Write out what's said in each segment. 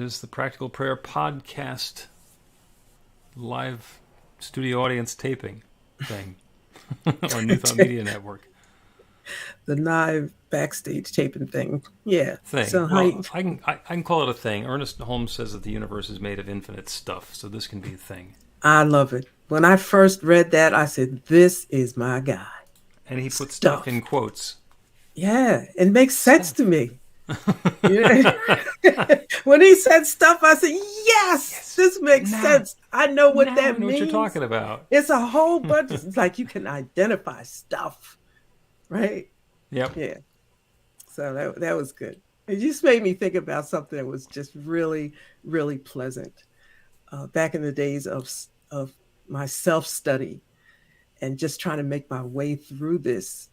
is the Practical Prayer Podcast live studio audience taping thing on New Thought Media Network. The live backstage taping thing. Yeah. Thing. Well, I can call it a thing. Ernest Holmes says that the universe is made of infinite stuff, so this can be a thing. I love it. When I first read that, I said, this is my guy. And he put stuff in quotes. Yeah, it makes sense to me. When he said stuff, I said, yes, this makes sense. I know what that means. I know what you're talking about. It's a whole bunch. It's like you can identify stuff, right? Yep. Yeah. So that was good. It just made me think about something that was just really, really pleasant. Back in the days of my self-study and just trying to make my way through this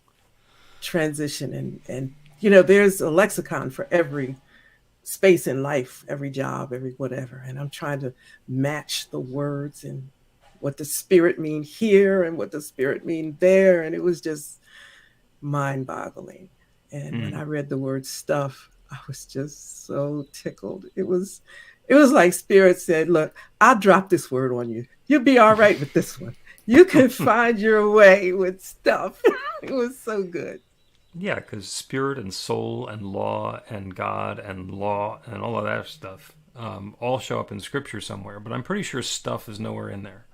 transition. And there's a lexicon for every space in life, every job, every whatever. And I'm trying to match the words and what the spirit mean here and what the spirit mean there. And it was just mind-boggling. And when I read the word stuff, I was just so tickled. It was like spirit said, look, I'll drop this word on you. You'll be all right with this one. You can find your way with stuff. It was so good. Yeah, because spirit and soul and law and God and law and all of that stuff all show up in Scripture somewhere. But I'm pretty sure stuff is nowhere in there.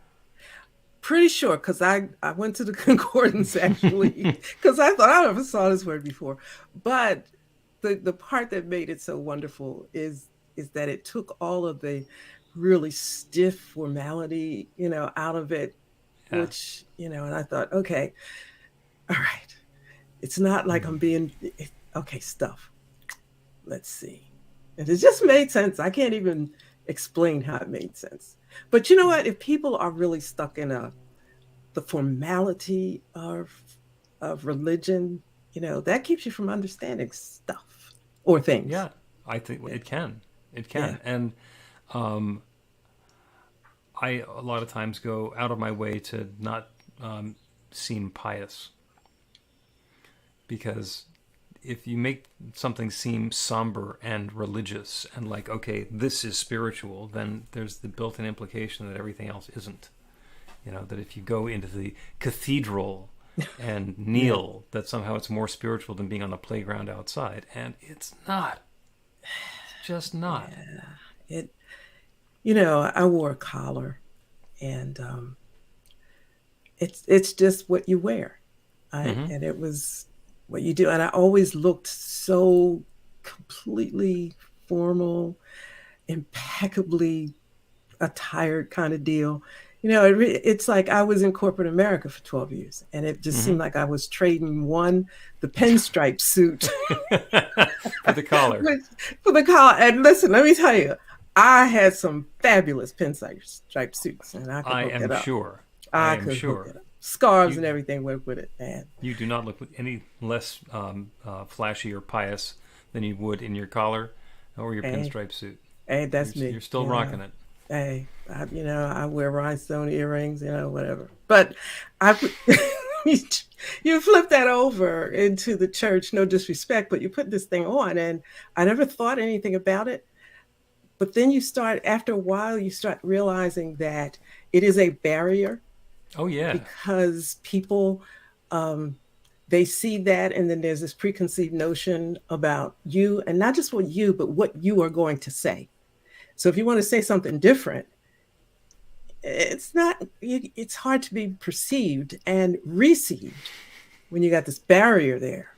Pretty sure, because I went to the concordance, actually, because I thought I never saw this word before. But the part that made it so wonderful is that it took all of the really stiff formality, out of it, which, and I thought, okay, all right. It's not like I'm being, okay, stuff. Let's see. And it just made sense. I can't even explain how it made sense. But you know what? If people are really stuck in the formality of religion, that keeps you from understanding stuff or things. Yeah, I think it can. It can. Yeah. And I, a lot of times, go out of my way to not seem pious. Because if you make something seem somber and religious and like, okay, this is spiritual, then there's the built-in implication that everything else isn't. That if you go into the cathedral and kneel, that somehow it's more spiritual than being on the playground outside. And it's not. It's just not. Yeah. I wore a collar, and it's just what you wear. And it was what you do. And I always looked so completely formal, impeccably attired kind of deal. It's like I was in corporate America for 12 years, and it just seemed like I was trading the pinstripe suit for the collar. For the collar. And listen, let me tell you, I had some fabulous pinstripe suits, and I am sure. I am sure. Scarves and everything went with it, man. You do not look any less flashy or pious than you would in your collar or your pinstripe suit. Hey, that's me. You're still rocking it. Hey, I wear rhinestone earrings, whatever. But you flip that over into the church, no disrespect, but you put this thing on, and I never thought anything about it. But then after a while, you start realizing that it is a barrier. Oh, yeah. Because people, they see that, and then there's this preconceived notion about you, and not just what you, but what you are going to say. So if you want to say something different, it's hard to be perceived and received when you got this barrier there.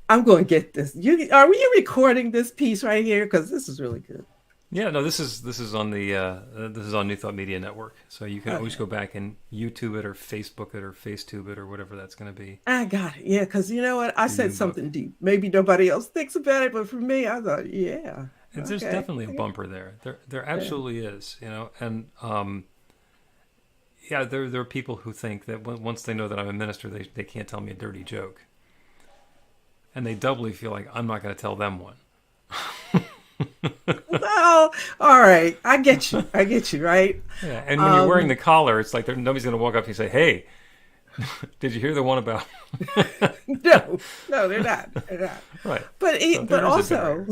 I'm going to get this. Are you recording this piece right here? Because this is really good. Yeah, no, this is on this is on New Thought Media Network, so you can always go back and YouTube it or Facebook it or FaceTube it or whatever that's going to be. I got it, yeah, because you know what, I said something deep. Maybe nobody else thinks about it, but for me, I thought, yeah, there's definitely a bumper there. There absolutely is, and there are people who think that once they know that I'm a minister, they can't tell me a dirty joke, and they doubly feel like I'm not going to tell them one. Well, all right. I get you, right? Yeah, and when you're wearing the collar, it's like nobody's going to walk up to you and say, hey, did you hear the one about... No, they're not. Right. But also,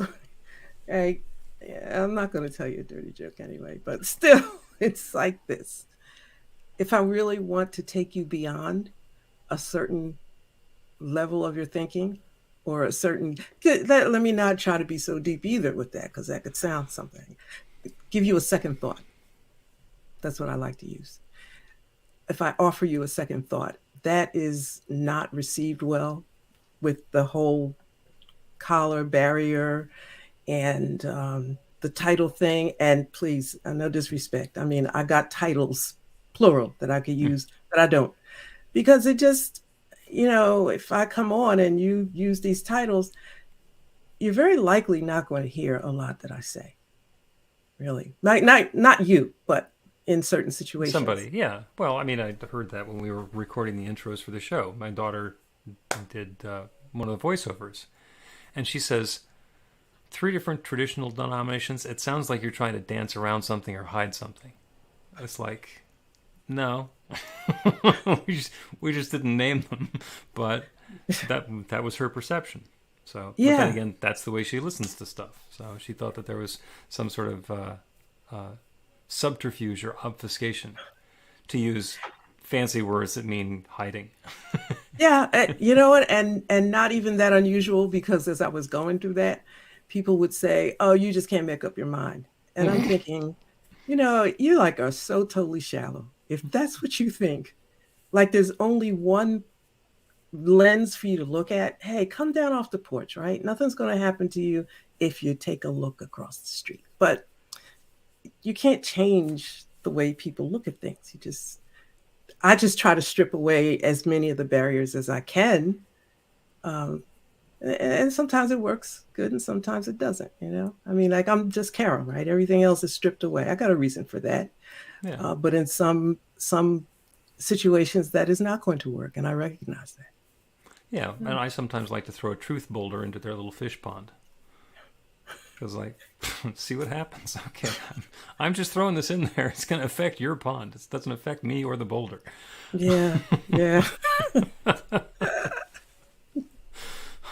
Yeah, I'm not going to tell you a dirty joke anyway, but still, it's like this. If I really want to take you beyond a certain level of your thinking or a certain, let me not try to be so deep either with that because that could sound something. Give you a second thought. That's what I like to use. If I offer you a second thought, that is not received well with the whole collar barrier and the title thing. And please, no disrespect. I mean, I got titles, plural, that I could use, but I don't because it just, if I come on and you use these titles, you're very likely not going to hear a lot that I say. Really, not you, but in certain situations. Somebody, yeah. Well, I mean, I heard that when we were recording the intros for the show. My daughter did one of the voiceovers, and she says, 3 different traditional denominations. It sounds like you're trying to dance around something or hide something. It's like, no, we just didn't name them, but that was her perception. So, but then Yeah, again, that's the way she listens to stuff. So she thought that there was some sort of subterfuge or obfuscation, to use fancy words that mean hiding. yeah. You know what? And not even that unusual because as I was going through that, people would say, "Oh, you just can't make up your mind," and I'm thinking, you like are so totally shallow. If that's what you think, like there's only one lens for you to look at. Hey, come down off the porch, right? Nothing's going to happen to you if you take a look across the street. But you can't change the way people look at things. I just try to strip away as many of the barriers as I can. Um, and sometimes it works good and sometimes it doesn't, I mean, like I'm just Carol, right? Everything else is stripped away. I got a reason for that. Yeah, But in some situations that is not going to work. And I recognize that. yeah. And I sometimes like to throw a truth boulder into their little fish pond. Because, like, see what happens. Okay, I'm just throwing this in there. It's going to affect your pond. It doesn't affect me or the boulder. Yeah, yeah.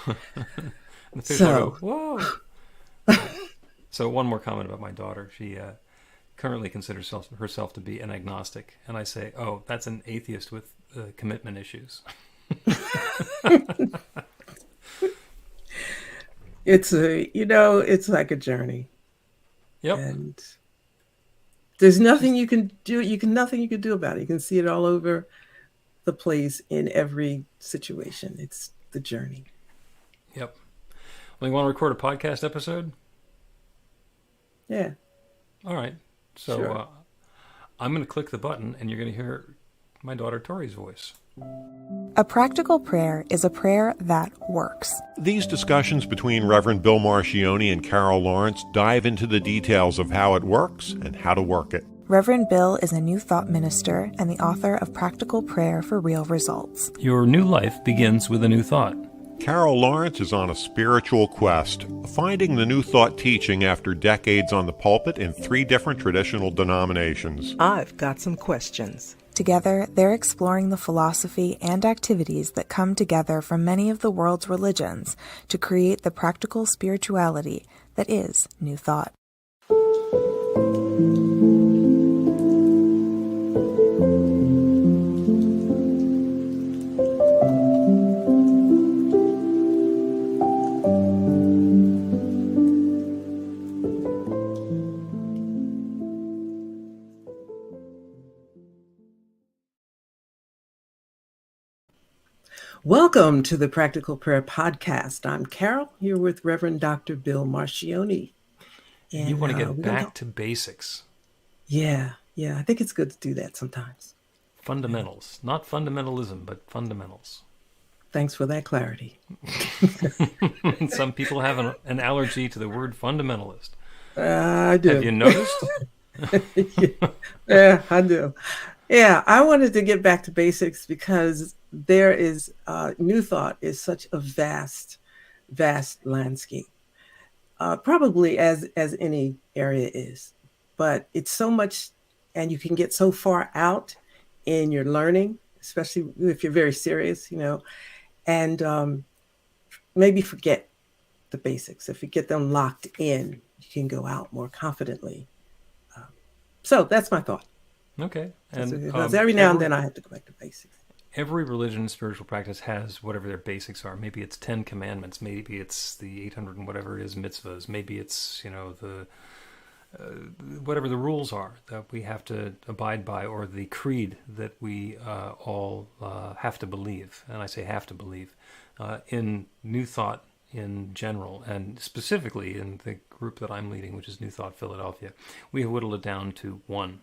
And the fish will go, So, whoa. So one more comment about my daughter. She currently considers herself to be an agnostic. And I say, oh, that's an atheist with commitment issues. it's like a journey. Yep. And there's nothing you can do. Nothing you can do about it. You can see it all over the place in every situation. It's the journey. Yep. Well, you want to record a podcast episode? Yeah. All right. So Sure. I'm going to click the button and you're going to hear my daughter Tori's voice. A practical prayer is a prayer that works. These discussions between Reverend Bill Marchiony and Carol Lawrence dive into the details of how it works and how to work it. Reverend Bill is a New Thought minister and the author of Practical Prayer for Real Results. Your new life begins with a new thought. Carol Lawrence is on a spiritual quest, finding the New Thought teaching after decades on the pulpit in 3 different traditional denominations. I've got some questions. Together, they're exploring the philosophy and activities that come together from many of the world's religions to create the practical spirituality that is New Thought. Welcome to the Practical Prayer Podcast. I'm Carol, here with Reverend Dr. Bill Marchiony. And you want to get back to basics. Yeah. I think it's good to do that sometimes. Fundamentals. Not fundamentalism, but fundamentals. Thanks for that clarity. Some people have an allergy to the word fundamentalist. I do. Have you noticed? Yeah, I do. Yeah, I wanted to get back to basics because there is New Thought is such a vast landscape, probably as any area is, but it's so much, and you can get so far out in your learning, especially if you're very serious, and maybe forget the basics. If you get them locked in, you can go out more confidently. So that's my thought. Okay. And Because every now and then I have to go back to basics. every religion and spiritual practice has whatever their basics are. Maybe it's 10 commandments. Maybe it's the 800 and whatever it is mitzvahs. Maybe it's, the whatever the rules are that we have to abide by, or the creed that we all have to believe. And I say have to believe. In New Thought in general, and specifically in the group that I'm leading, which is New Thought Philadelphia, we have whittled it down to one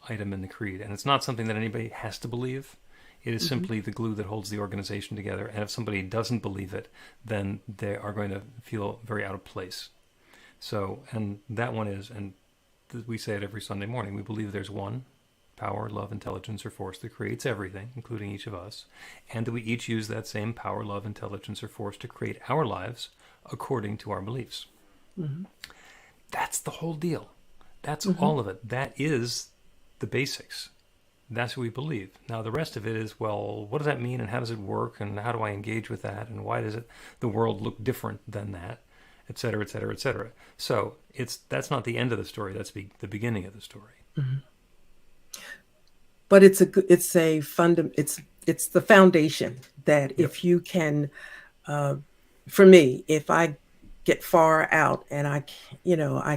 item in the creed. And it's not something that anybody has to believe. It is simply the glue that holds the organization together. And if somebody doesn't believe it, then they are going to feel very out of place. So, and that one is, and we say it every Sunday morning, we believe there's one power, love, intelligence, or force that creates everything, including each of us, and that we each use that same power, love, intelligence, or force to create our lives according to our beliefs. Mm-hmm. That's the whole deal. That's all of it. That is the basics. That's what we believe. Now, the rest of it is, well, what does that mean, and how does it work, and how do I engage with that, and why does the world look different than that, et cetera, et cetera, et cetera. So that's not the end of the story. That's the beginning of the story. Mm-hmm. But it's the foundation that if you can, for me, if I get far out and I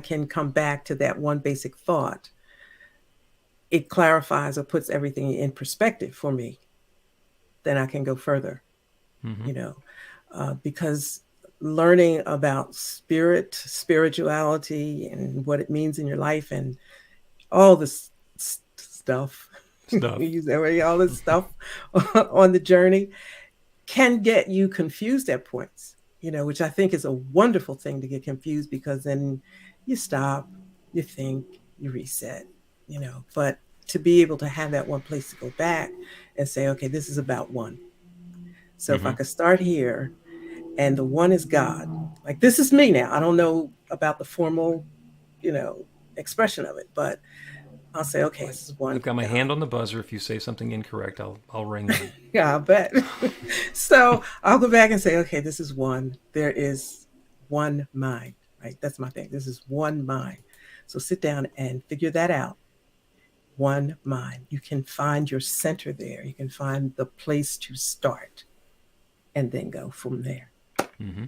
can come back to that one basic thought, it clarifies or puts everything in perspective for me. Then I can go further, because learning about spirituality and what it means in your life and all this stuff. We use that way, all this stuff on the journey can get you confused at points, which I think is a wonderful thing, to get confused, because then you stop, you think, you reset, but to be able to have that one place to go back and say, okay, this is about one. So if I could start here, and the one is God, like this is me now. I don't know about the formal, expression of it, but I'll say, okay, this is one. I've got my hand on the buzzer. If you say something incorrect, I'll ring you. Yeah, I bet. So I'll go back and say, okay, this is one. There is one mind, right? That's my thing. This is one mind. So sit down and figure that out. One mind. You can find your center there. You can find the place to start and then go from there. Mm-hmm.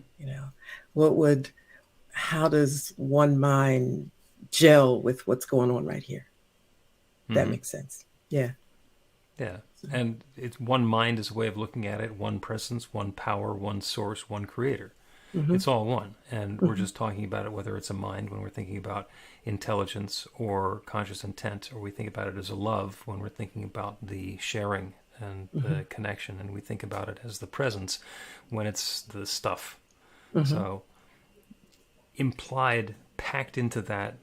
How does one mind gel with what's going on right here? That makes sense. Yeah. Yeah. And it's one mind is a way of looking at it, one presence, one power, one source, one creator. Mm-hmm. It's all one. And we're just talking about it, whether it's a mind when we're thinking about intelligence or conscious intent, or we think about it as a love when we're thinking about the sharing and the connection, and we think about it as the presence when it's the stuff. So implied, packed into that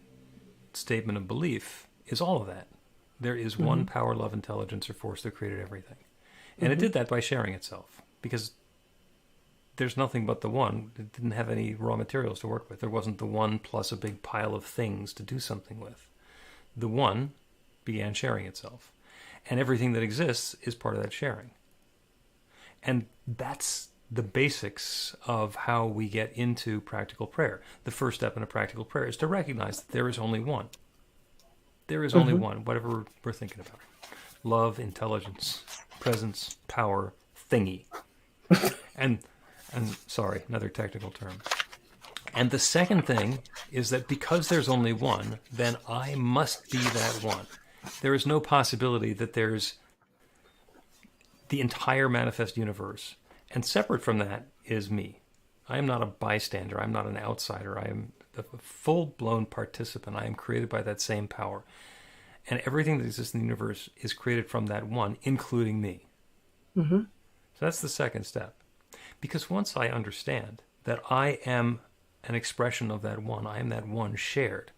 statement of belief is all of that. There is one power, love, intelligence, or force that created everything. And it did that by sharing itself, because there's nothing but the one. It didn't have any raw materials to work with. There wasn't the one plus a big pile of things to do something with. The one began sharing itself. And everything that exists is part of that sharing. And that's the basics of how we get into practical prayer. The first step in a practical prayer is to recognize that there is only one. There is only one, whatever we're thinking about. Love, intelligence, presence, power, thingy. and sorry, another technical term. And the second thing is that because there's only one, then I must be that one. There is no possibility that there's the entire manifest universe. And separate from that is me. I am not a bystander. I'm not an outsider. I am a full-blown participant. I am created by that same power. And everything that exists in the universe is created from that one, including me. So that's the second step. Because once I understand that I am an expression of that one, I am that one shared,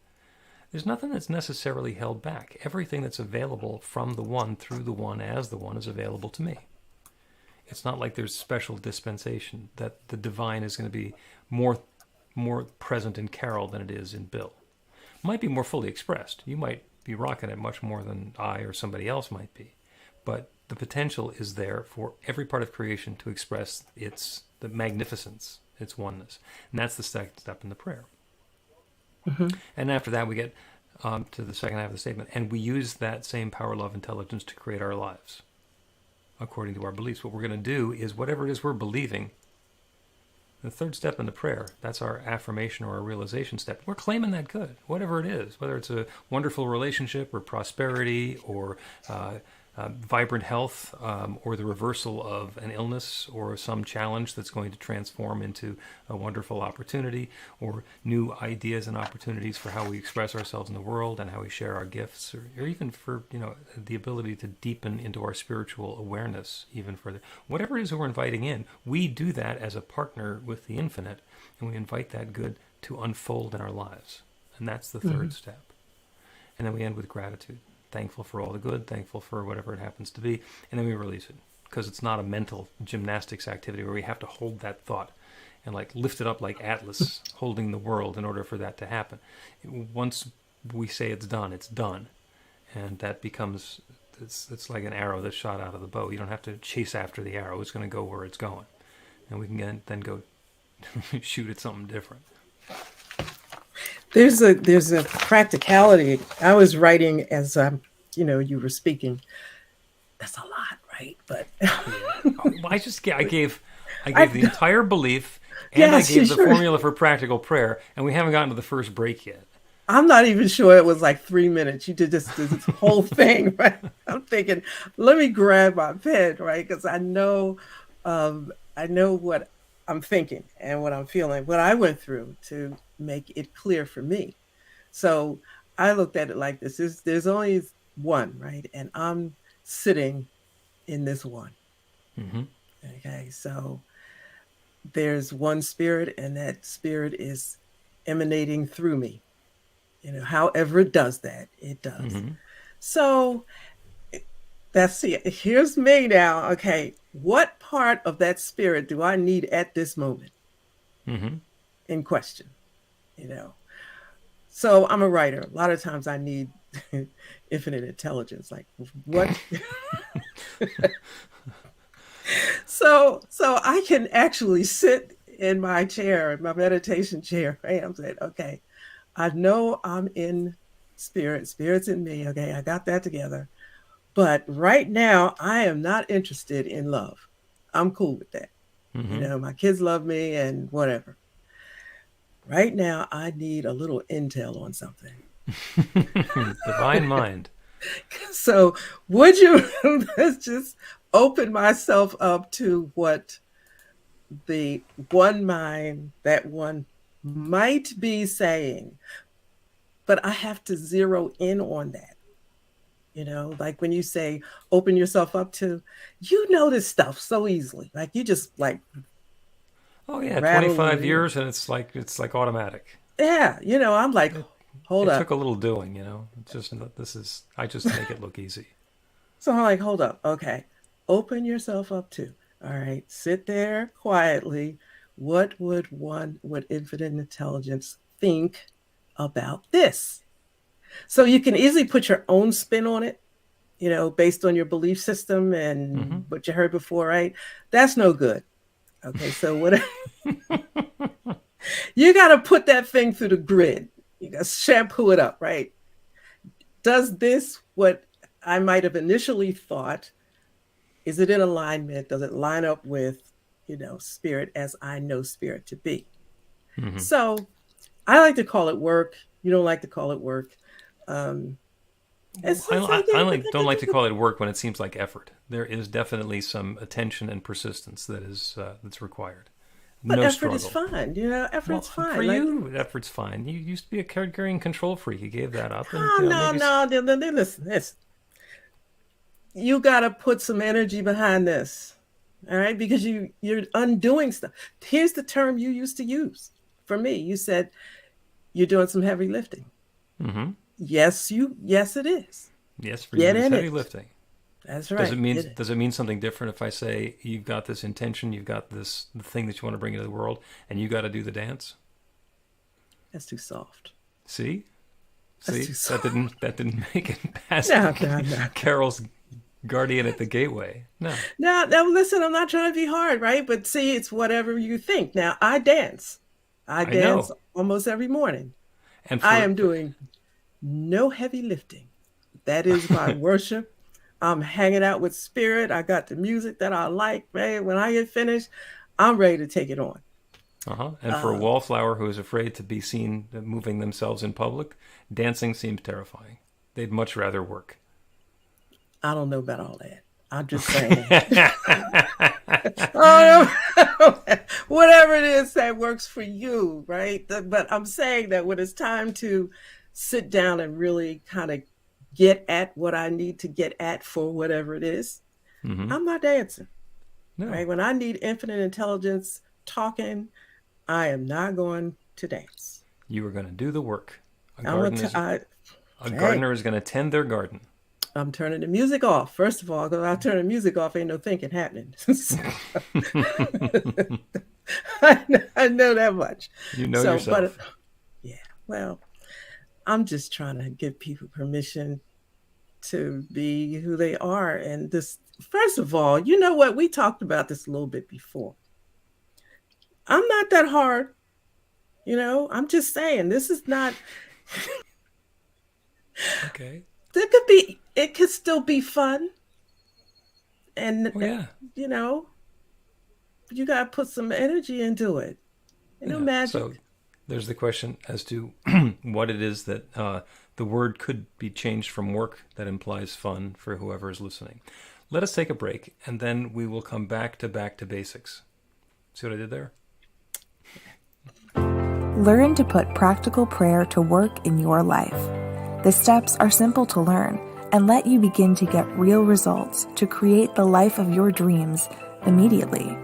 there's nothing that's necessarily held back. Everything that's available from the one through the one as the one is available to me. It's not like there's special dispensation that the divine is going to be more present in Carol than it is in Bill. Might be more fully expressed. You might be rocking it much more than I or somebody else might be. But the potential is there for every part of creation to express the magnificence, its oneness. And that's the second step in the prayer. And after that, we get to the second half of the statement, and we use that same power, love, intelligence to create our lives according to our beliefs. What we're going to do is whatever it is we're believing. The third step in the prayer, that's our affirmation or our realization step. We're claiming that good, whatever it is, whether it's a wonderful relationship or prosperity or vibrant health or the reversal of an illness or some challenge that's going to transform into a wonderful opportunity, or new ideas and opportunities for how we express ourselves in the world and how we share our gifts, or even for the ability to deepen into our spiritual awareness even further. Whatever it is that we're inviting in, we do that as a partner with the infinite, and we invite that good to unfold in our lives. And that's the third step. And then we end with gratitude. Thankful for all the good, thankful for whatever it happens to be, and then we release it. Because it's not a mental gymnastics activity where we have to hold that thought and like lift it up like Atlas holding the world in order for that to happen. Once we say it's done, it's done. And that becomes, it's like an arrow that's shot out of the bow. You don't have to chase after the arrow. It's going to go where it's going. And we can then go shoot at something different. There's a practicality. I was writing as you were speaking. That's a lot, right? But I gave the entire belief, and I gave the formula for practical prayer, and we haven't gotten to the first break yet. I'm not even sure it was like 3 minutes. You did this whole thing, right? I'm thinking, let me grab my pen, right? Because I know what I'm thinking and what I'm feeling, what I went through to make it clear for me. So I looked at it like this. There's only one, right? And I'm sitting in this one. Mm-hmm. Okay, so there's one spirit, and that spirit is emanating through me. However it does that, it does. Mm-hmm. So here's me now. Okay, what part of that spirit do I need at this moment in question? So I'm a writer. A lot of times I need infinite intelligence. Like what? So I can actually sit in my chair, my meditation chair, right? I'm saying, okay, I know I'm in spirit. Spirit's in me. Okay, I got that together. But right now, I am not interested in love. I'm cool with that. Mm-hmm. My kids love me and whatever. Right now, I need a little intel on something. Divine mind. So would you let's just open myself up to what the one mind, that one might be saying, but I have to zero in on that. Like when you say open yourself up to, this stuff so easily. Like you just like, oh yeah, 25 years and it's like automatic. Yeah, I'm like, hold up. It took a little doing, It's just I just make it look easy. So I'm like, hold up, okay, open yourself up to. All right, sit there quietly. What would infinite intelligence think about this? So you can easily put your own spin on it, based on your belief system and what you heard before, right? That's no good. Okay, so what you got to put that thing through the grid. You got to shampoo it up, right? Does this what I might have initially thought? Is it in alignment? Does it line up with, spirit as I know spirit to be? Mm-hmm. So I like to call it work. You don't like to call it work. I don't like to call it work when it seems like effort. There is definitely some attention and persistence that's required. But no effort struggle. Is fine. Effort's fine. For you, effort's fine. You used to be a card-carrying control freak. You gave that up. No. Listen. You got to put some energy behind this, all right? Because you're undoing stuff. Here's the term you used to use. For me, you said you're doing some heavy lifting. Mm-hmm. Yes, it is. Yes, for you, it's heavy lifting. That's right. Does it mean something different if I say you've got this intention, you've got the thing that you want to bring into the world, and you got to do the dance? That's too soft. See, That's too soft. that didn't make it past No. Carol's guardian at the gateway. No. Now, listen, I'm not trying to be hard, right? But see, it's whatever you think. Now, I dance. I dance almost every morning. And I am doing no heavy lifting. That is my worship. I'm hanging out with spirit. I got the music that I like, man. When I get finished, I'm ready to take it on. And for a wallflower who is afraid to be seen moving themselves in public, dancing seems terrifying. They'd much rather work. I don't know about all that. I'm just saying. Oh, no. Whatever it is that works for you, right? But I'm saying that when it's time to sit down and really kind of get at what I need to get at for whatever it is, I'm not dancing. No. Right? When I need infinite intelligence talking, I am not going to dance. You are going to do the work. A Hey, gardener is going to tend their garden. I'm turning the music off. First of all, because I turn the music off, ain't no thinking happening. I know that much. You know yourself. But, yeah, well, I'm just trying to give people permission to be who they are. And this, first of all, you know what? We talked about this a little bit before. I'm not that hard. You know, I'm just saying, this is not. Okay. It could still be fun. And, you know, you got to put some energy into it. You know, magic. So there's the question as to what it is that the word could be changed from work that implies fun for whoever is listening. Let us take a break, and then we will come back to basics. See what I did there? Learn to put practical prayer to work in your life. The steps are simple to learn and let you begin to get real results to create the life of your dreams immediately.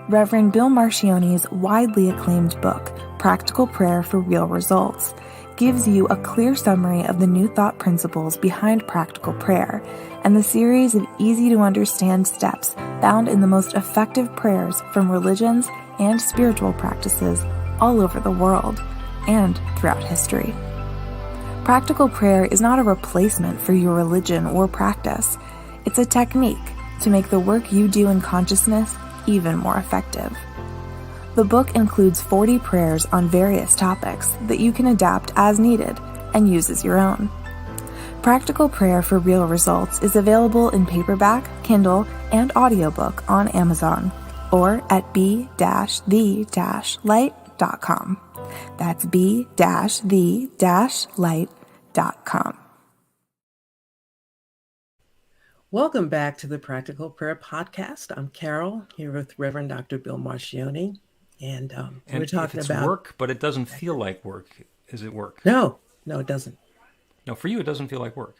Reverend Bill Marchiony's widely acclaimed book, Practical Prayer for Real Results, gives you a clear summary of the New Thought principles behind practical prayer and the series of easy-to-understand steps found in the most effective prayers from religions and spiritual practices all over the world and throughout history. Practical prayer is not a replacement for your religion or practice. It's a technique to make the work you do in consciousness even more effective. The book includes 40 prayers on various topics that you can adapt as needed and use as your own. Practical Prayer for Real Results is available in paperback, Kindle, and audiobook on Amazon or at b-the-light.com. That's b-the-light.com. Welcome back to the Practical Prayer Podcast. I'm Carol, here with Reverend Dr. Bill Marchiony. And we're talking about work, but it doesn't feel like work. Is it work? No, it doesn't. No, for you, it doesn't feel like work.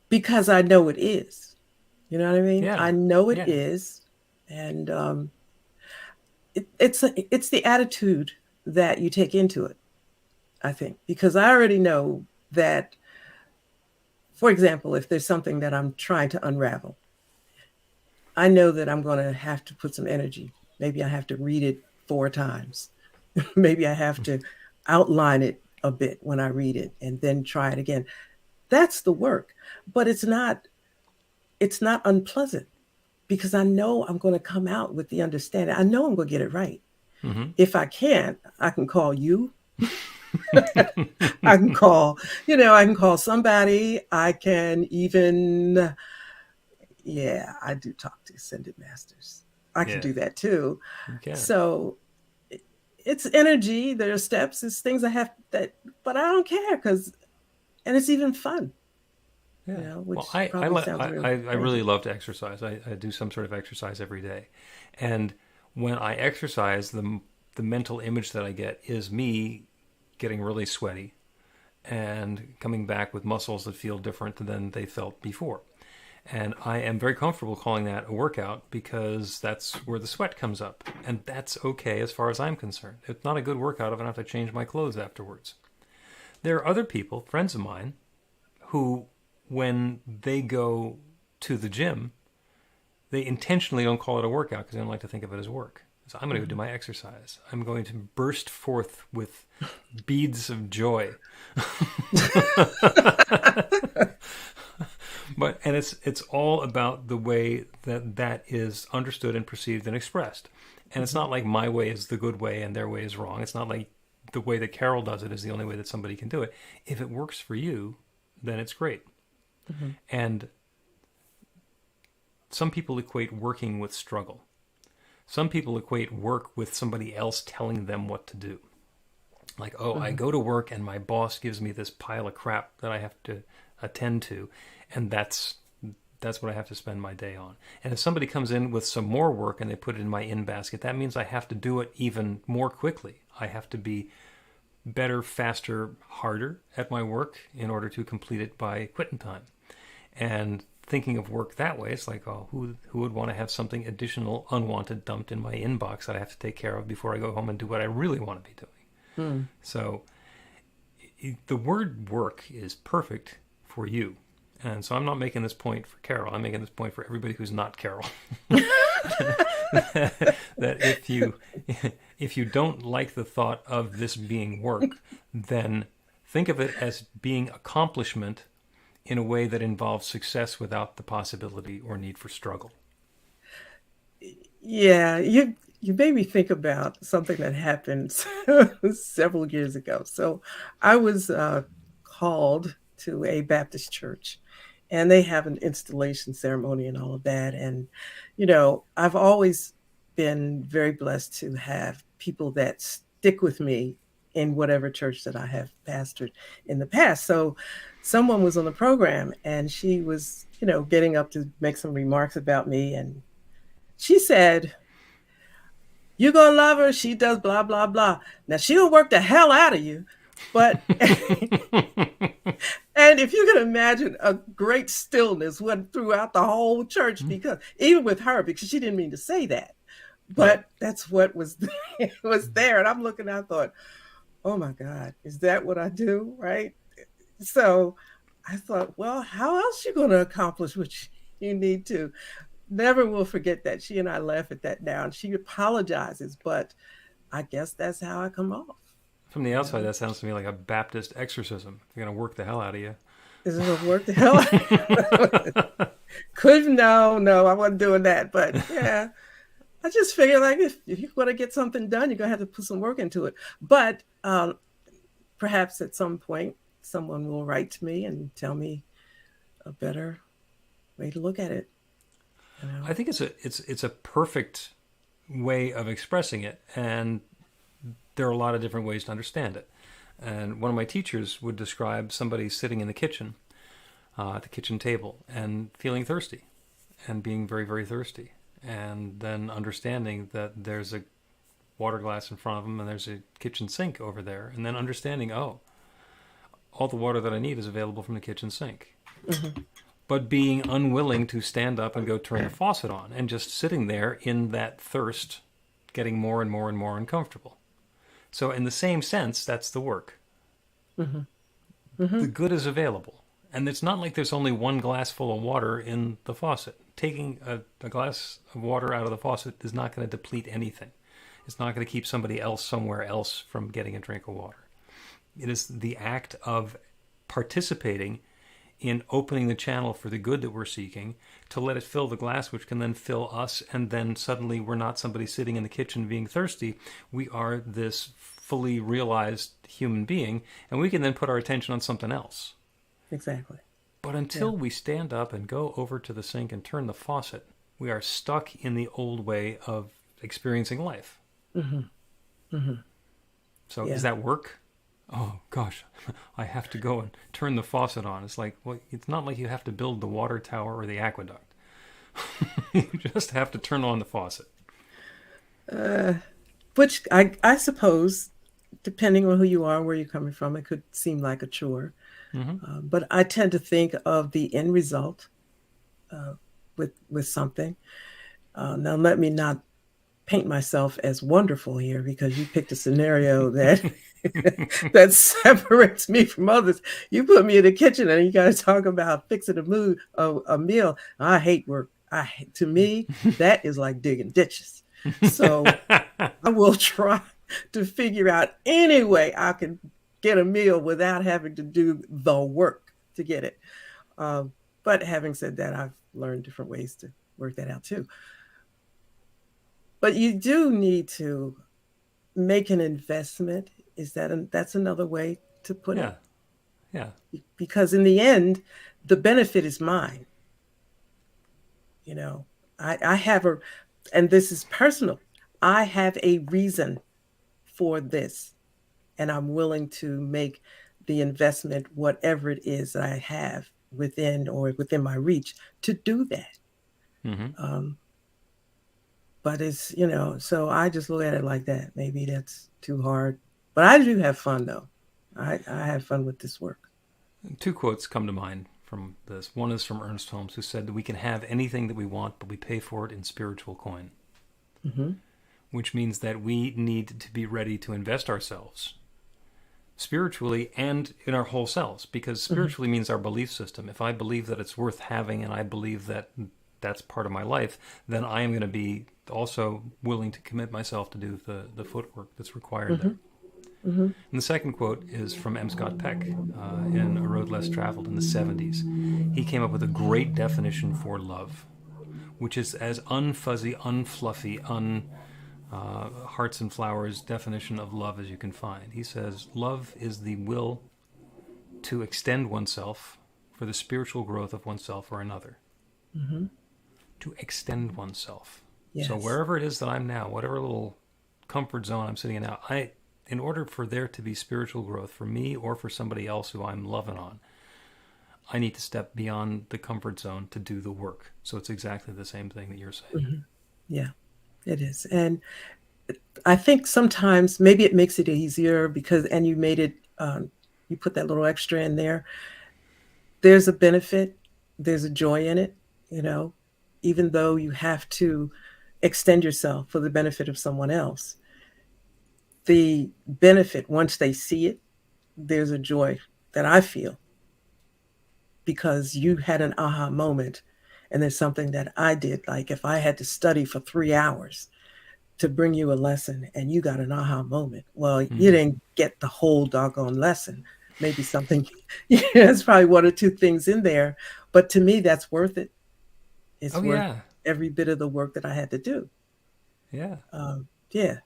Because I know it is. You know what I mean? Yeah. I know it is. And it's the attitude that you take into it, I think. Because I already know that, for example, if there's something that I'm trying to unravel, I know that I'm going to have to put some energy. Maybe I have to read it 4 times. Maybe I have to outline it a bit when I read it and then try it again. That's the work. But it's not unpleasant because I know I'm going to come out with the understanding. I know I'm going to get it right. Mm-hmm. If I can't, I can call you. I can call somebody. I can even, I do talk to ascended masters. I can do that too. Okay. So it's energy. There are steps. It's things I have but I don't care and it's even fun. Yeah. You know, which I really love to exercise. I do some sort of exercise every day. And when I exercise, the mental image that I get is me getting really sweaty and coming back with muscles that feel different than they felt before. And I am very comfortable calling that a workout because that's where the sweat comes up. And that's okay as far as I'm concerned. It's not a good workout if I don't have to change my clothes afterwards. There are other people, friends of mine, who, when they go to the gym, they intentionally don't call it a workout because they don't like to think of it as work. So I'm going to go do my exercise. I'm going to burst forth with beads of joy. And it's all about the way that is understood and perceived and expressed. And it's not like my way is the good way and their way is wrong. It's not like the way that Carol does it is the only way that somebody can do it. If it works for you, then it's great. Mm-hmm. And some people equate working with struggle. Some people equate work with somebody else telling them what to do. Like, oh, I go to work and my boss gives me this pile of crap that I have to attend to, and that's what I have to spend my day on. And if somebody comes in with some more work and they put it in my in basket, that means I have to do it even more quickly. I have to be better, faster, harder at my work in order to complete it by quitting time. And thinking of work that way, it's like, oh, who would want to have something additional, unwanted, dumped in my inbox that I have to take care of before I go home and do what I really want to be doing? So the word work is perfect for you. And so I'm not making this point for Carol. I'm making this point for everybody who's not Carol. That if you don't like the thought of this being work, then think of it as being accomplishment in a way that involves success without the possibility or need for struggle. Yeah, you made me think about something that happened several years ago. So I was called to a Baptist church, and they have an installation ceremony and all of that. And, I've always been very blessed to have people that stick with me in whatever church that I have pastored in the past. So someone was on the program, and she was, getting up to make some remarks about me. And she said, "You're going to love her. She does blah, blah, blah. Now, she'll work the hell out of you." But, and if you can imagine, a great stillness went throughout the whole church, because even with her, because she didn't mean to say that, but that's what was there. And I'm looking, I thought, oh my God, is that what I do? Right. So I thought, well, how else you going to accomplish what you need to? Never will forget that. She and I laugh at that now, and she apologizes, but I guess that's how I come off. From the outside, that sounds to me like a Baptist exorcism. They're going to work the hell out of you. Is it going to work the hell out? No, I wasn't doing that. But yeah, I just figured, like, if you're going to get something done, you're going to have to put some work into it. But perhaps at some point, someone will write to me and tell me a better way to look at it. I think it's a perfect way of expressing it, and there are a lot of different ways to understand it. And one of my teachers would describe somebody sitting in the kitchen, at the kitchen table, and feeling thirsty, and being very, very thirsty, and then understanding that there's a water glass in front of them and there's a kitchen sink over there, and then understanding, oh, all the water that I need is available from the kitchen sink. Mm-hmm. But being unwilling to stand up and go turn the faucet on, and just sitting there in that thirst, getting more and more and more uncomfortable. So in the same sense, that's the work. Mm-hmm. Mm-hmm. The good is available. And it's not like there's only one glass full of water in the faucet. Taking a glass of water out of the faucet is not going to deplete anything. It's not going to keep somebody else somewhere else from getting a drink of water. It is the act of participating in opening the channel for the good that we're seeking, to let it fill the glass, which can then fill us, and then suddenly we're not somebody sitting in the kitchen being thirsty. We are this fully realized human being, and we can then put our attention on something else. Exactly. But until we stand up and go over to the sink and turn the faucet, we are stuck in the old way of experiencing life. Mm-hmm. Mm-hmm. So is that work? Oh, gosh, I have to go and turn the faucet on. It's like, well, it's not like you have to build the water tower or the aqueduct. You just have to turn on the faucet. Which I suppose, depending on who you are, where you're coming from, it could seem like a chore. Mm-hmm. But I tend to think of the end result with something. Now, let me not paint myself as wonderful here, because you picked a scenario that that separates me from others. You put me in the kitchen and you guys talk about fixing a meal. I hate work. To me, that is like digging ditches. So I will try to figure out any way I can get a meal without having to do the work to get it. But having said that, I've learned different ways to work that out too. But you do need to make an investment That's another way to put it. Yeah. Yeah. Because in the end, the benefit is mine. You know, I have and this is personal. I have a reason for this, and I'm willing to make the investment, whatever it is that I have within my reach to do that. Hmm. Um, but so I just look at it like that. Maybe that's too hard, but I do have fun though. I have fun with this work. Two quotes come to mind from this. One is from Ernest Holmes, who said that we can have anything that we want, but we pay for it in spiritual coin, Hmm. which means that we need to be ready to invest ourselves spiritually and in our whole selves, because spiritually means our belief system. If I believe that it's worth having and I believe that that's part of my life, then I am going to be also willing to commit myself to do the footwork that's required there. Hmm. And the second quote is from M. Scott Peck in A Road Less Traveled in the 70s. He came up with a great definition for love, which is as unfuzzy, unfluffy, hearts and flowers definition of love as you can find. He says, love is the will to extend oneself for the spiritual growth of oneself or another. Hmm. To extend oneself. Yes. So wherever it is that I'm now, whatever little comfort zone I'm sitting in now, in order for there to be spiritual growth for me or for somebody else who I'm loving on, I need to step beyond the comfort zone to do the work. So it's exactly the same thing that you're saying. Hmm. Yeah, it is. And I think sometimes maybe it makes it easier and you made it, you put that little extra in there. There's a benefit, there's a joy in it, you know, even though you have to extend yourself for the benefit of someone else. The benefit, once they see it, there's a joy that I feel because you had an aha moment. And there's something that I did, like if I had to study for 3 hours to bring you a lesson and you got an aha moment, well, you didn't get the whole doggone lesson. Maybe something, there's probably one or two things in there. But to me, that's worth it. It's Oh, worth yeah. every bit of the work that I had to do. Yeah. Yeah.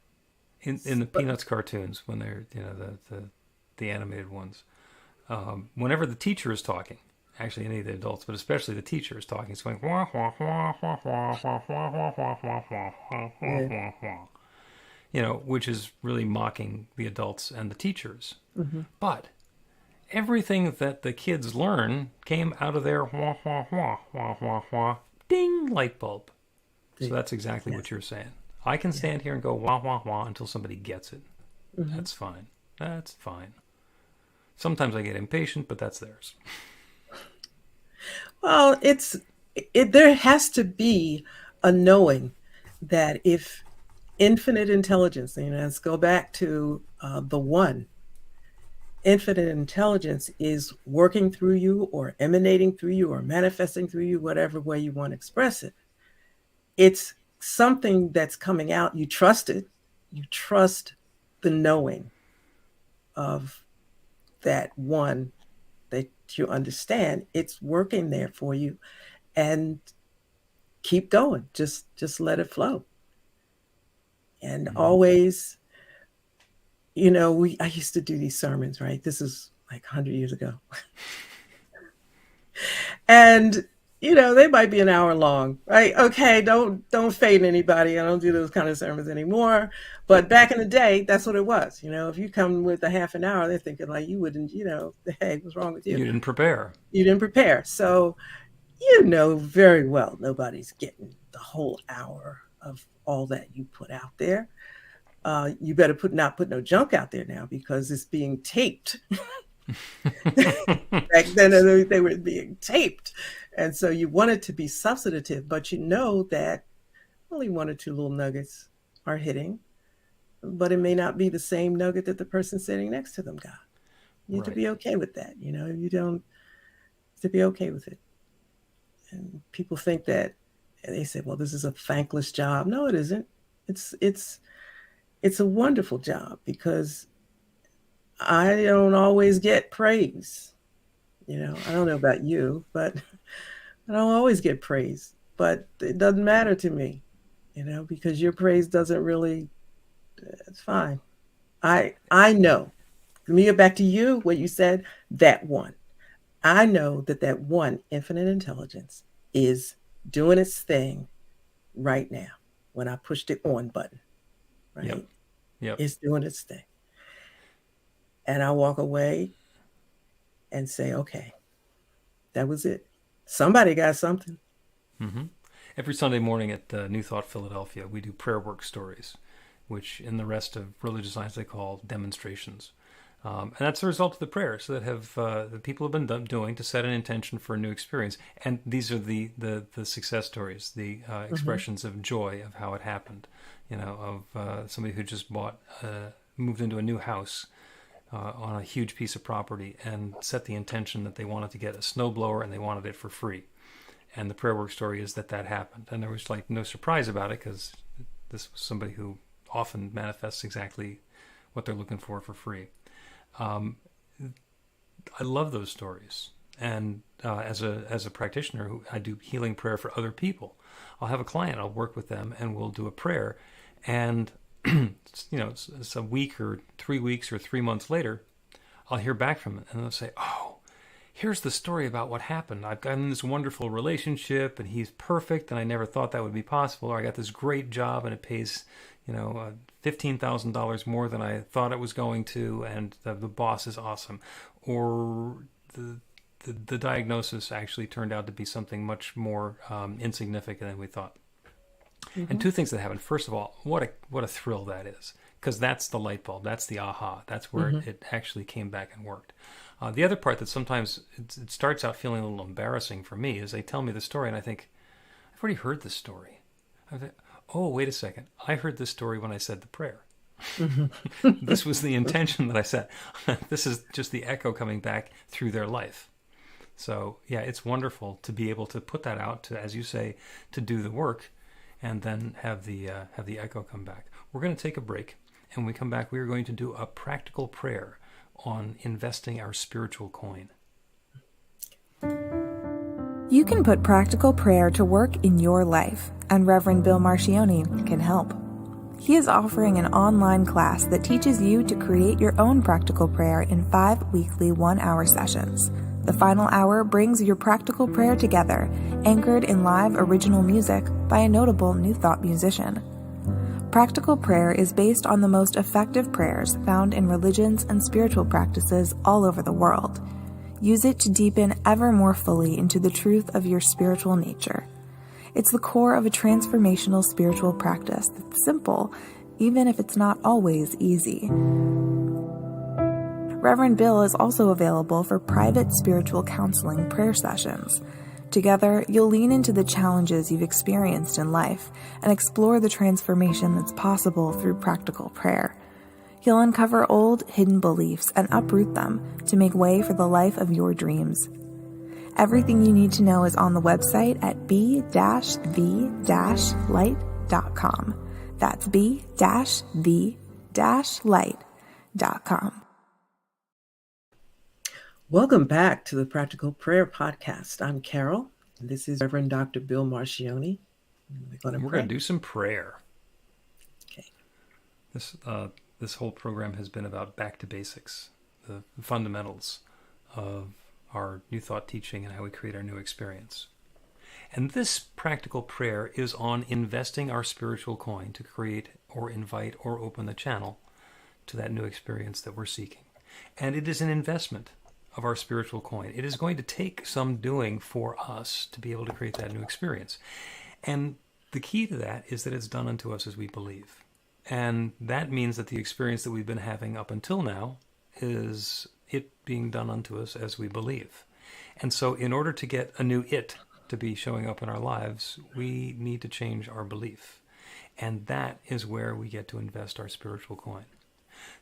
In the But Peanuts cartoons, when they're, the animated ones, whenever the teacher is talking, actually any of the adults, but especially the teacher is talking, it's going wah wah wah wah wah wah wah wah wah wah wah wah yeah. wah wah, which is really mocking the adults and the teachers. Hmm. But everything that the kids learn came out of their wah wah wah wah wah wah ding light bulb. So that's exactly what you're saying. I can stand here and go wah wah wah until somebody gets it. Hmm. That's fine. That's fine. Sometimes I get impatient, but that's theirs. Well, there has to be a knowing that if infinite intelligence, let's go back to the one, infinite intelligence is working through you or emanating through you or manifesting through you, whatever way you want to express it. It's something that's coming out. You trust it. You trust the knowing of that one that you understand. It's working there for you, and keep going. Just let it flow. And always, I used to do these sermons, right? This is like 100 years ago. And they might be an hour long, right? Okay, don't fade anybody. I don't do those kind of sermons anymore. But back in the day, that's what it was. If you come with a half an hour, they're thinking like you wouldn't, hey, what's wrong with you? You didn't prepare. You didn't prepare. So very well nobody's getting the whole hour of all that you put out there. You better not put no junk out there now because it's being taped. Back then they were being taped, and so you want it to be substantive, but that only one or two little nuggets are hitting, but it may not be the same nugget that the person sitting next to them got. You have to be okay with that. You don't have to be okay with it. And people think that, and they say, well, this is a thankless job. No, it isn't. It's a wonderful job because I don't always get praise. I don't know about you, but I don't always get praise. But it doesn't matter to me, because your praise doesn't really, it's fine. I know. Let me get back to you, what you said, that one. I know that that one infinite intelligence is doing its thing right now. When I push the on button, Yep. right? Yep. It's doing its thing. And I walk away and say, okay, that was it. Somebody got something. hmm Every Sunday morning at New Thought Philadelphia, we do prayer work stories, which in the rest of religious science they call demonstrations. And that's the result of the prayers that have the people have been doing to set an intention for a new experience. And these are the success stories, the expressions of joy of how it happened. Of somebody who just moved into a new house on a huge piece of property and set the intention that they wanted to get a snowblower and they wanted it for free. And the prayer work story is that happened. And there was like no surprise about it because this was somebody who often manifests exactly what they're looking for free. I love those stories. And as a practitioner, I do healing prayer for other people. I'll have a client, I'll work with them, and we'll do a prayer. And, it's a week or 3 weeks or 3 months later, I'll hear back from them. And they'll say, oh, here's the story about what happened. I've got in this wonderful relationship, and he's perfect, and I never thought that would be possible. Or I got this great job, and it pays, $15,000 more than I thought it was going to, and the boss is awesome. Or the diagnosis actually turned out to be something much more insignificant than we thought. Mm-hmm. And two things that happened. First of all, what a thrill that is, because that's the light bulb, that's the aha, that's where it actually came back and worked. The other part that sometimes it starts out feeling a little embarrassing for me is they tell me the story and I think, I've already heard this story. I think, oh, wait a second. I heard this story when I said the prayer. This was the intention that I set. This is just the echo coming back through their life. So, yeah, it's wonderful to be able to put that out, to, as you say, to do the work and then have the echo come back. We're going to take a break. And when we come back, we are going to do a practical prayer on investing our spiritual coin. You can put practical prayer to work in your life, and Reverend Bill Marchiony can help. He is offering an online class that teaches you to create your own practical prayer in 5 weekly 1-hour sessions. The final hour brings your practical prayer together, anchored in live original music by a notable New Thought musician. Practical prayer is based on the most effective prayers found in religions and spiritual practices all over the world. Use it to deepen ever more fully into the truth of your spiritual nature. It's the core of a transformational spiritual practice that's simple, even if it's not always easy. Reverend Bill is also available for private spiritual counseling prayer sessions. Together, you'll lean into the challenges you've experienced in life and explore the transformation that's possible through practical prayer. You'll uncover old, hidden beliefs and uproot them to make way for the life of your dreams. Everything you need to know is on the website at b-the-light.com. That's b-the-light.com. Welcome back to the Practical Prayer Podcast. I'm Carol, and this is Reverend Dr. Bill Marchiony. We're going to do some prayer. Okay. This whole program has been about back to basics, the fundamentals of our New Thought teaching and how we create our new experience. And this practical prayer is on investing our spiritual coin to create or invite or open the channel to that new experience that we're seeking. And it is an investment of our spiritual coin. It is going to take some doing for us to be able to create that new experience. And the key to that is that it's done unto us as we believe. And that means that the experience that we've been having up until now is it being done unto us as we believe. And so in order to get a new it to be showing up in our lives, we need to change our belief. And that is where we get to invest our spiritual coin.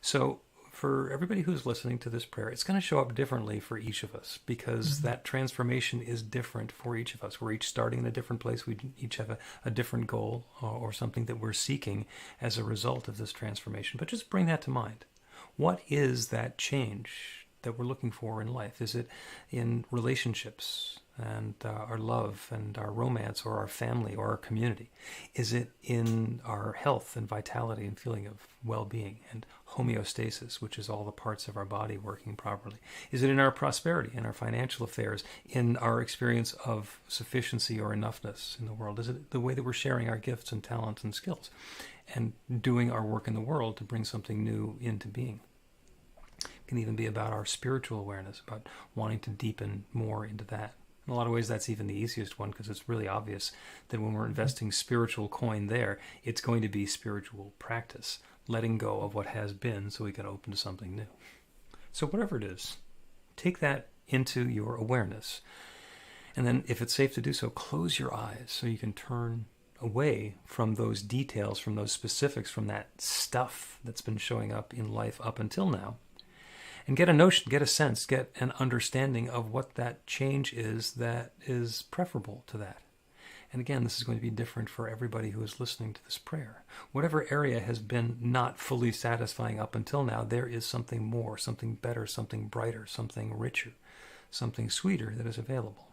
So for everybody who's listening to this prayer, it's going to show up differently for each of us because that transformation is different for each of us. We're each starting in a different place. We each have a different goal or something that we're seeking as a result of this transformation. But just bring that to mind. What is that change that we're looking for in life? Is it in relationships and our love and our romance, or our family or our community? Is it in our health and vitality and feeling of well-being and homeostasis, which is all the parts of our body working properly? Is it in our prosperity, in our financial affairs, in our experience of sufficiency or enoughness in the world? Is it the way that we're sharing our gifts and talents and skills and doing our work in the world to bring something new into being? It can even be about our spiritual awareness, about wanting to deepen more into that. In a lot of ways, that's even the easiest one, because it's really obvious that when we're investing spiritual coin there, it's going to be spiritual practice, letting go of what has been so we can open to something new. So whatever it is, take that into your awareness. And then, if it's safe to do so, close your eyes so you can turn away from those details, from those specifics, from that stuff that's been showing up in life up until now, and get a notion, get a sense, get an understanding of what that change is that is preferable to that. And again, this is going to be different for everybody who is listening to this prayer. Whatever area has been not fully satisfying up until now, there is something more, something better, something brighter, something richer, something sweeter that is available.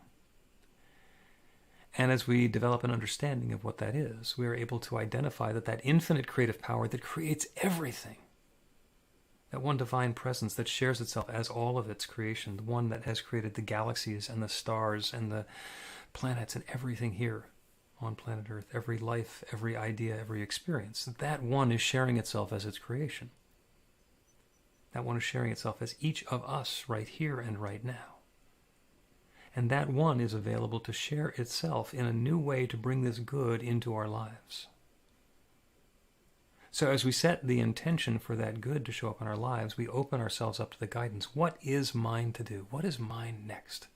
And as we develop an understanding of what that is, we are able to identify that infinite creative power that creates everything, that one divine presence that shares itself as all of its creation, the one that has created the galaxies and the stars and the planets and everything here on planet Earth, every life, every idea, every experience, that one is sharing itself as its creation. That one is sharing itself as each of us right here and right now. And that one is available to share itself in a new way to bring this good into our lives. So as we set the intention for that good to show up in our lives, we open ourselves up to the guidance. What is mine to do? What is mine next?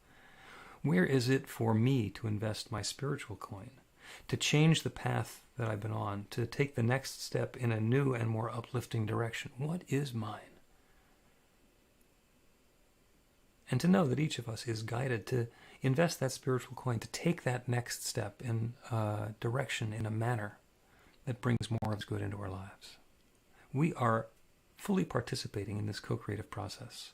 Where is it for me to invest my spiritual coin, to change the path that I've been on, to take the next step in a new and more uplifting direction? What is mine? And to know that each of us is guided to invest that spiritual coin, to take that next step in a direction, in a manner that brings more of good into our lives. We are fully participating in this co-creative process.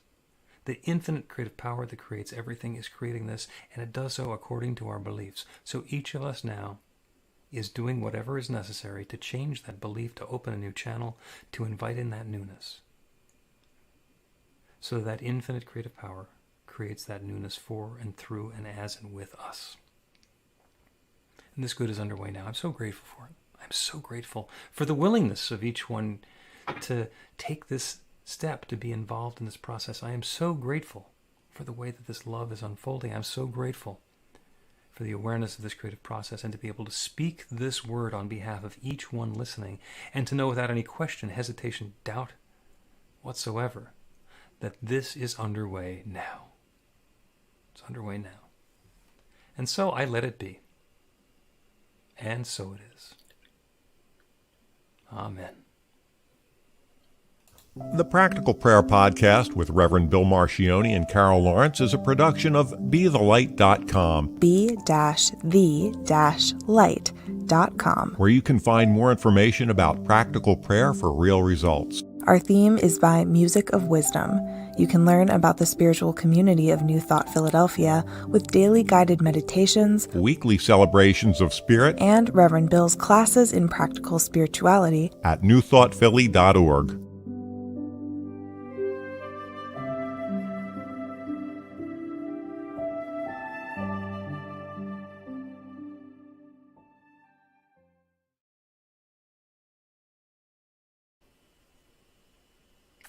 The infinite creative power that creates everything is creating this, and it does so according to our beliefs. So each of us now is doing whatever is necessary to change that belief, to open a new channel, to invite in that newness. So that infinite creative power creates that newness for and through and as and with us. And this good is underway now. I'm so grateful for it. I'm so grateful for the willingness of each one to take this step, to be involved in this process. I am so grateful for the way that this love is unfolding. I'm so grateful for the awareness of this creative process, and to be able to speak this word on behalf of each one listening, and to know without any question, hesitation, doubt whatsoever, that this is underway now. It's underway now. And so I let it be. And so it is. Amen. The Practical Prayer Podcast with Reverend Bill Marchiony and Carol Lawrence is a production of BeTheLight.com. be-the-light.com. Where you can find more information about practical prayer for real results. Our theme is by Music of Wisdom. You can learn about the spiritual community of New Thought Philadelphia with daily guided meditations, Weekly celebrations of spirit, and Reverend Bill's classes in practical spirituality at newthoughtphilly.org.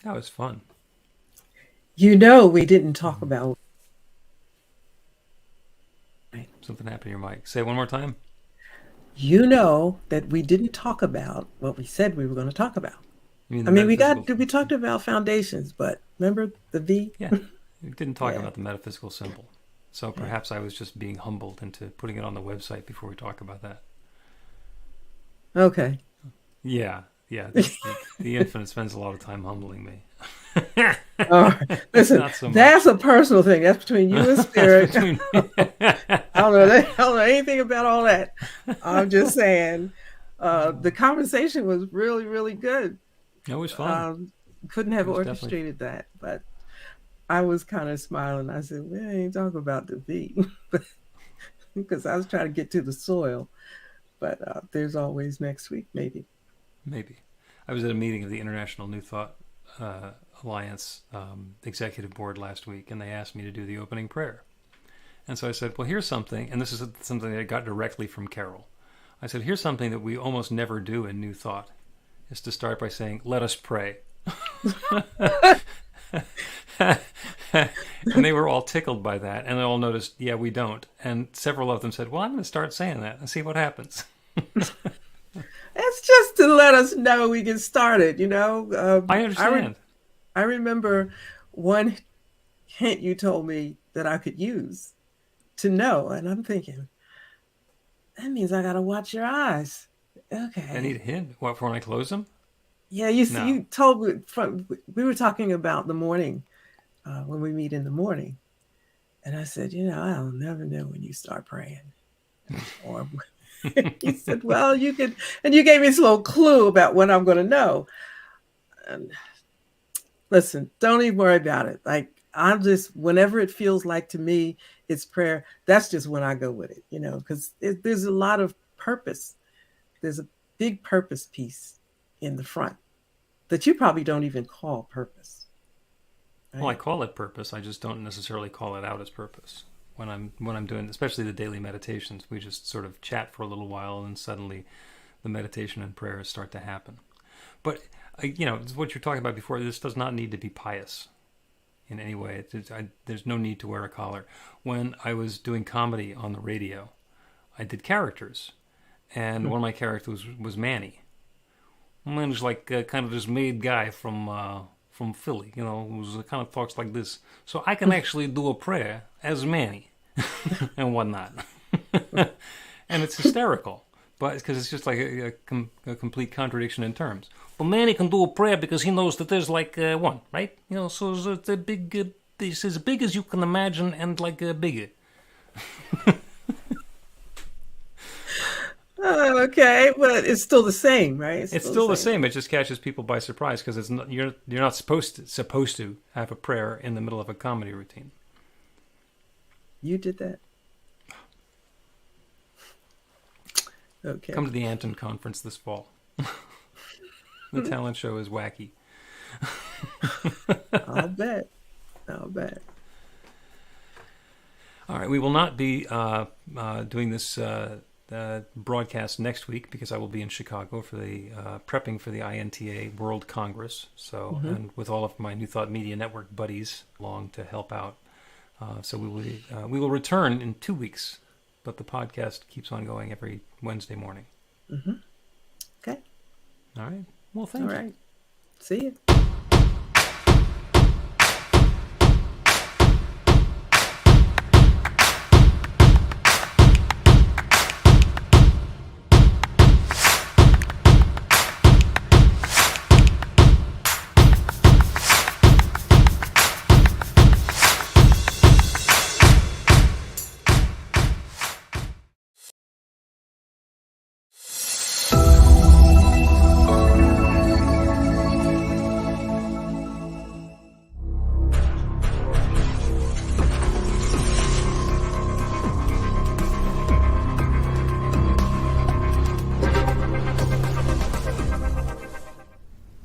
That was fun. You know, we didn't talk about. Something happened to your mic. Say it one more time. You know that we didn't talk about what we said we were going to talk about. You mean I the mean, we metaphysical- talked about foundations, but remember the V? Yeah, we didn't talk Yeah. about the metaphysical symbol. So perhaps I was just being humbled into putting it on the website before we talk about that. Okay. Yeah. The infinite spends a lot of time humbling me. All right. Listen, Not so much. that's a personal thing. That's between you and Spirit. Between- I don't know anything about all that. I'm just saying the conversation was really, really good. It was fun. Couldn't have It was orchestrated that, but I was kind of smiling. I said, "We ain't talking about the V," because I was trying to get to the soil. But there's always next week, maybe. Maybe. I was at a meeting of the International New Thought Alliance executive board last week, and they asked me to do the opening prayer. And so I said, well, here's something, and this is something that I got directly from Carol. I said, here's something that we almost never do in New Thought, is to start by saying, let us pray. And they were all tickled by that, and they all noticed, yeah, we don't. And several of them said, well, I'm going to start saying that and see what happens. It's just to let us know we get started, you know. I understand. I remember one hint you told me that I could use to know, and I'm thinking, that means I got to watch your eyes. Okay. I need a hint. What, for when I close them? Yeah, you told me, we were talking about the morning, when we meet in the morning. And I said, you know, I'll never know when you start praying. Or he said, well, you could, and you gave me this little clue about when I'm going to know. And listen, don't even worry about it. Like, I'm just, whenever it feels like to me, it's prayer. That's just when I go with it, you know, because there's a lot of purpose. There's a big purpose piece in the front that you probably don't even call purpose. Right? Well, I call it purpose. I just don't necessarily call it out as purpose. When I'm doing, especially the daily meditations, we just sort of chat for a little while, and suddenly the meditation and prayers start to happen. But you know, what you're talking about before, this does not need to be pious in any way. There's no need to wear a collar. When I was doing comedy on the radio, I did characters, and one of my characters was Manny. Manny's like kind of this made guy from Philly, you know, who kind of talks like this. So I can actually do a prayer as Manny and whatnot. And it's hysterical, but because it's just like a complete contradiction in terms. But Manny can do a prayer because he knows that there's like one, right? You know, so it's a big, it's as big as you can imagine and like bigger. Okay, but it's still the same, right? It's still the same. It just catches people by surprise because it's not, you're not supposed to have a prayer in the middle of a comedy routine. You did that. Okay. Come to the Anton conference this fall. The talent show is wacky. I'll bet. All right, we will not be doing this broadcast next week because I will be in Chicago for the prepping for the INTA World Congress. So, and with all of my New Thought Media Network buddies along to help out. So we will return in 2 weeks, but the podcast keeps on going every Wednesday morning. Okay. All right. Well, thank you. All right. See you.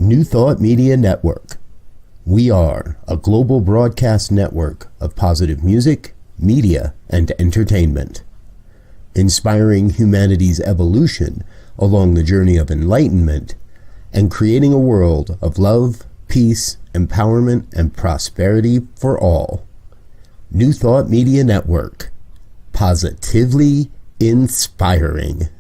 New Thought Media Network. We are a global broadcast network of positive music, media, and entertainment, inspiring humanity's evolution along the journey of enlightenment and creating a world of love, peace, empowerment, and prosperity for all. New Thought Media Network. Positively inspiring.